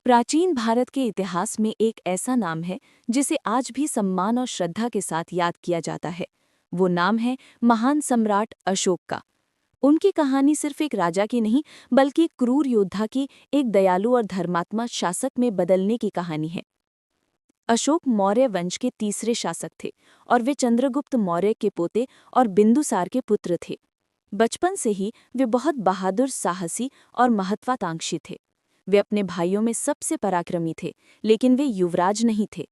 प्राचीन भारत के इतिहास में एक ऐसा नाम है जिसे आज भी सम्मान और श्रद्धा के साथ याद किया जाता है। वो नाम है महान सम्राट अशोक का। उनकी कहानी सिर्फ एक राजा की नहीं, बल्कि एक क्रूर योद्धा की, एक दयालु और धर्मात्मा शासक में बदलने की कहानी है। अशोक मौर्य वंश के तीसरे शासक थे और वे चंद्रगुप्त मौर्य के पोते और बिंदुसार के पुत्र थे। बचपन से ही वे बहुत बहादुर, साहसी और महत्वाकांक्षी थे। वे अपने भाइयों में सबसे पराक्रमी थे, लेकिन वे युवराज नहीं थे।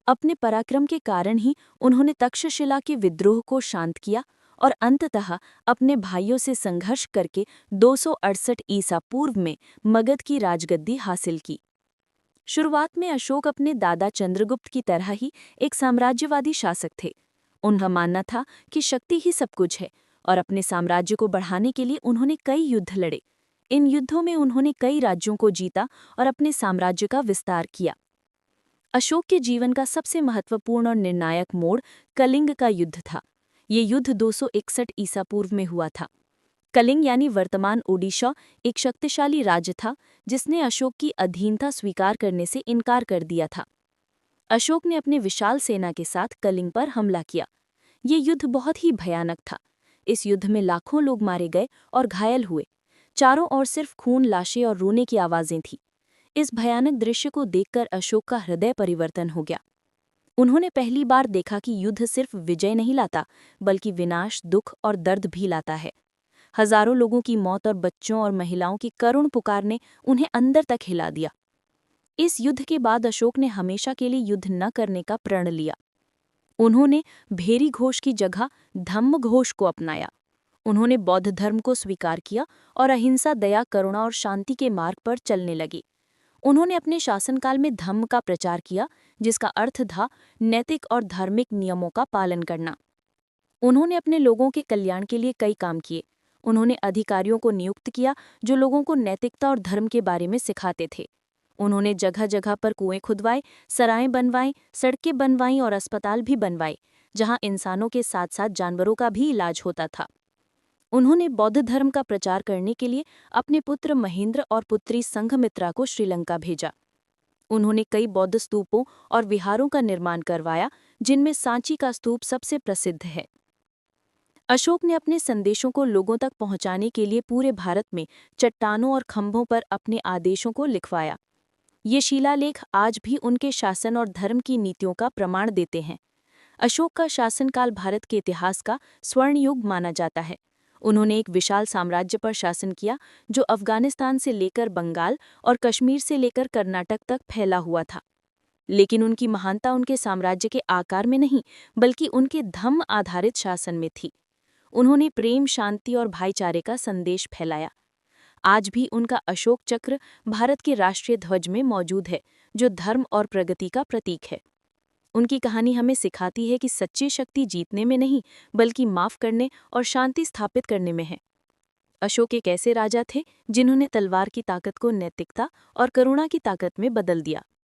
अपने पराक्रम के कारण ही उन्होंने तक्षशिला के विद्रोह को शांत किया और अंततः अपने भाइयों से संघर्ष करके 268 ईसा पूर्व में मगध की राजगद्दी हासिल की। शुरुआत में अशोक अपने दादा चंद्रगुप्त की तरह ही एक साम्राज्यवादी शासक थे। उनका मानना था कि शक्ति ही सब कुछ है और अपने साम्राज्य को बढ़ाने के लिए उन्होंने कई युद्ध लड़े। इन युद्धों में उन्होंने कई राज्यों को जीता और अपने साम्राज्य का विस्तार किया। अशोक के जीवन का सबसे महत्वपूर्ण और निर्णायक मोड़ कलिंग का युद्ध था। ये युद्ध 261 ईसा पूर्व में हुआ था। कलिंग यानी वर्तमान ओडिशा एक शक्तिशाली राज्य था जिसने अशोक की अधीनता स्वीकार करने से इनकार कर दिया था। अशोक ने अपने विशाल सेना के साथ कलिंग पर हमला किया। ये युद्ध बहुत ही भयानक था। इस युद्ध में लाखों लोग मारे गए और घायल हुए। चारों ओर सिर्फ खून, लाशें और रोने की आवाजें थीं। इस भयानक दृश्य को देखकर अशोक का हृदय परिवर्तन हो गया। उन्होंने पहली बार देखा कि युद्ध सिर्फ विजय नहीं लाता, बल्कि विनाश, दुख और दर्द भी लाता है। हजारों लोगों की मौत और बच्चों और महिलाओं की करुण पुकार ने उन्हें अंदर तक हिला दिया। इस युद्ध के बाद अशोक ने हमेशा के लिए युद्ध न करने का प्रण लिया। उन्होंने भेरी घोष की जगह धम्म घोष को अपनाया। उन्होंने बौद्ध धर्म को स्वीकार किया और अहिंसा, दया, करुणा और शांति के मार्ग पर चलने लगे। उन्होंने अपने शासनकाल में धम्म का प्रचार किया, जिसका अर्थ था नैतिक और धार्मिक नियमों का पालन करना। उन्होंने अपने लोगों के कल्याण के लिए कई काम किए। उन्होंने अधिकारियों को नियुक्त किया जो लोगों को नैतिकता और धर्म के बारे में सिखाते थे। उन्होंने जगह जगह पर कुएं खुदवाए, सराएं बनवाईं, सड़कें बनवाईं और अस्पताल भी बनवाए, जहां इंसानों के साथ साथ जानवरों का भी इलाज होता था। उन्होंने बौद्ध धर्म का प्रचार करने के लिए अपने पुत्र महेंद्र और पुत्री संघमित्रा को श्रीलंका भेजा। उन्होंने कई बौद्ध स्तूपों और विहारों का निर्माण करवाया, जिनमें सांची का स्तूप सबसे प्रसिद्ध है। अशोक ने अपने संदेशों को लोगों तक पहुंचाने के लिए पूरे भारत में चट्टानों और खंभों पर अपने आदेशों को लिखवाया। ये शिलालेख आज भी उनके शासन और धर्म की नीतियों का प्रमाण देते हैं। अशोक का शासनकाल भारत के इतिहास का स्वर्ण युग माना जाता है। उन्होंने एक विशाल साम्राज्य पर शासन किया जो अफगानिस्तान से लेकर बंगाल और कश्मीर से लेकर कर्नाटक तक फैला हुआ था। लेकिन उनकी महानता उनके साम्राज्य के आकार में नहीं, बल्कि उनके धम्म आधारित शासन में थी। उन्होंने प्रेम, शांति और भाईचारे का संदेश फैलाया। आज भी उनका अशोक चक्र भारत के राष्ट्रीय ध्वज में मौजूद है, जो धर्म और प्रगति का प्रतीक है। उनकी कहानी हमें सिखाती है कि सच्ची शक्ति जीतने में नहीं, बल्कि माफ करने और शांति स्थापित करने में है। अशोक एक ऐसे राजा थे जिन्होंने तलवार की ताकत को नैतिकता और करुणा की ताकत में बदल दिया।